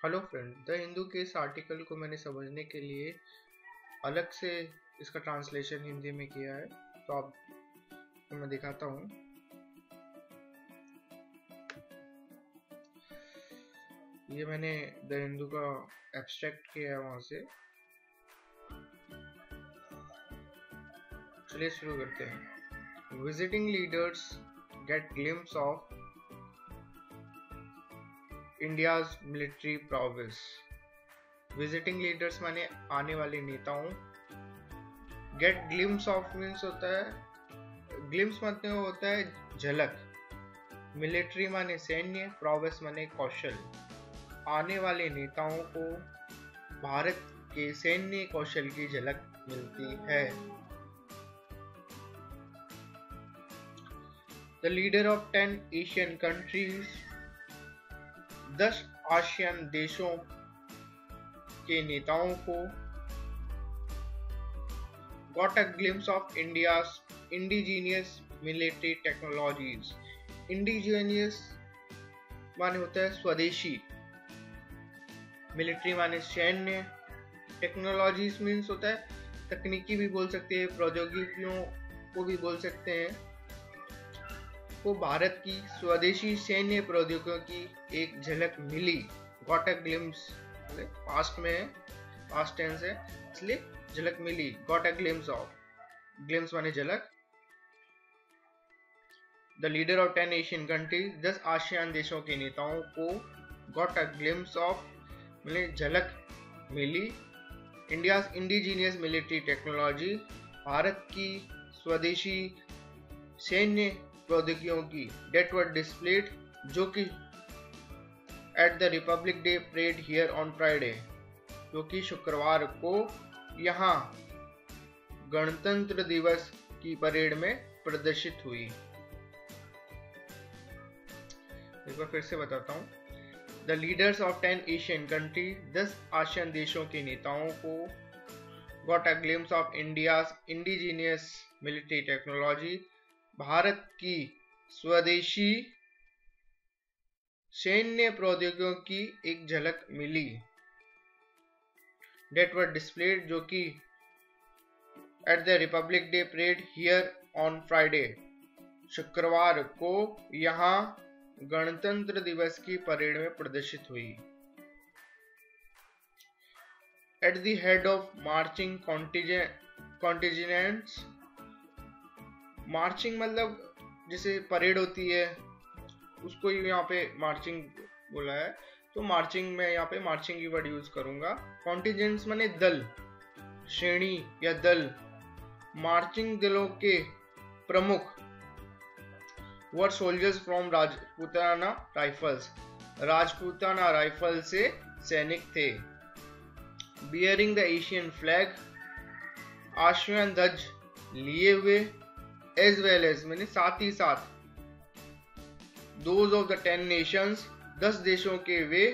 Hello friend, the Hindu के इस article को मैंने समझने के लिए अलग से इसका ट्रांसलेशन हिंदी में किया है। तो आपको मैं दिखाता हूँ। ये मैंने द हिंदू का एब्स्ट्रैक्ट किया है वहां से। चलिए शुरू करते हैं। Visiting leaders get glimpse of India's military prowess. Visiting leaders माने आने वाले नेताओं। गेट ग्लिम्स ऑफ मीन्स होता है, ग्लिम्स मतलब होता है झलक। मिलिट्री माने सैन्य, प्रोविस माने कौशल। आने वाले नेताओं को भारत के सैन्य कौशल की झलक मिलती है। The leader of 10 Asian countries, 10 ASEAN देशों के नेताओं को got a glimpse of India's indigenous military technologies. Indigenous माने होता है स्वदेशी, मिलिट्री माने सैन्य, टेक्नोलॉजीज मीन्स होता है तकनीकी भी बोल सकते हैं, प्रौद्योगिकियों को भी बोल सकते हैं। को भारत की स्वदेशी सैन्य प्रौद्योगिकी की एक झलक मिली। गॉट अ ग्लिम्स पास्ट में है, पास्ट टेंस है, इसलिए झलक मिली। Got a glimpse of, glimpse माने झलक। The leader of 10 Asian countries, 10 ASEAN देशों के नेताओं को गॉट अ ग्लिम्स ऑफ मतलब झलक मिली। India's indigenous military technology, Bharat की स्वदेशी सैन्य प्रौद्योगिकियों की, डेट वर डिस्प्लेड, जो कि at the Republic day parade here on Friday, जो कि शुक्रवार को यहाँ गणतंत्र दिवस की परेड में प्रदर्शित हुई। एक बार फिर से बताता हूँ। The leaders of 10 Asian country, 10 ASEAN देशों के नेताओं को got a glimpse of India's indigenous military technology, Bharat की स्वदेशी सैन्य प्रौद्योगिकियों की एक झलक मिली। डेट वर डिस्प्लेड, जो कि at the Republic day parade here on Friday, शुक्रवार को यहाँ गणतंत्र दिवस की परेड में प्रदर्शित हुई। At the head of marching contingents, marching मतलब जैसे परेड होती है उसको यहाँ पे मार्चिंग बोला है, तो मार्चिंग में यहाँ पे मार्चिंग की वर्ड यूज करूंगा। कॉन्टिजेंट्स माने दल, श्रेणी या दल। मार्चिंग दलों के प्रमुख were soldiers from Rajputana rifles, Rajputana rifle से सैनिक थे। Bearing the Asian flag, ASEAN ध्वज लिए हुए, एज वेल एज मैंने साथ ही साथ, दोज ऑफ द 10 नेशंस, 10 देशों के वे,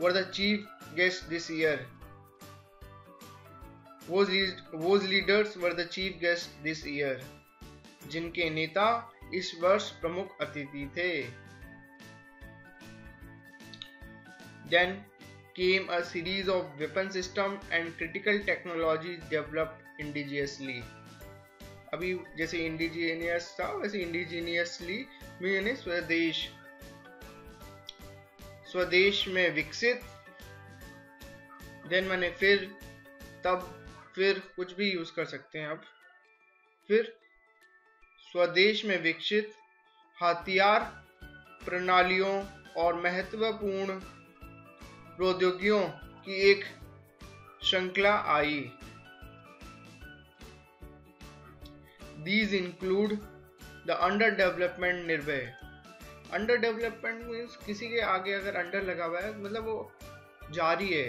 were the chief guest this year, was leaders were the chief guest this year, जिनके नेता इस वर्ष प्रमुख अतिथि थे। Then came a series of weapon system and critical technologies developed indigenously. अभी जैसे इंडिजीनियस था वैसे इंडिजीनियसली मैंने स्वदेश में विकसित। देन मैंने फिर, तब, फिर कुछ भी यूज कर सकते हैं। अब फिर स्वदेश में विकसित हथियार प्रणालियों और महत्वपूर्ण प्रौद्योगिकियों की एक श्रृंखला आई। These include the under development निर्भय। अंडर डेवलपमेंट मीन्स किसी के आगे अगर अंडर लगा हुआ है मतलब वो जारी है,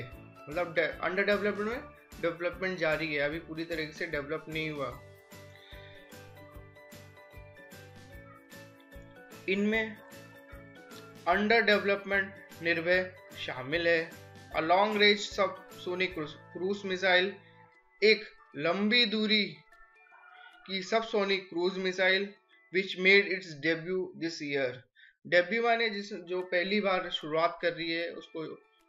मतलब अंडर डेवलपमेंट में डेवलपमेंट जारी है, अभी पूरी तरीके से डेवलप नहीं हुआ। इनमें अंडर डेवलपमेंट निर्भय शामिल है। A long range subsonic cruise missile, एक लंबी दूरी की subsonic cruise missile which made it's debut this year, debut माने जो पहली बार शुरुआत कर रही है उसको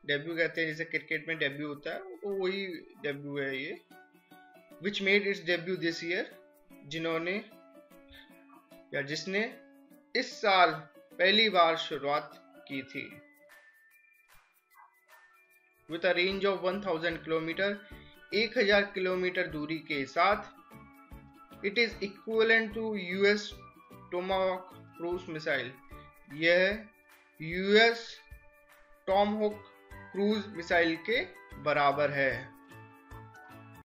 डेब्यू कहते हैं, जैसे क्रिकेट में डेब्यू होता है तो वही डेब्यू है ये। Which made it's debut this year, जिन्होंने या जिसने इस साल पहली बार शुरुआत की थी। With a range of 1000 kilometre, 1000 kilometre दूरी के साथ। It is equivalent to US Tomahawk cruise missile, यह यूएस टॉमहॉक क्रूज मिसाइल के बराबर है।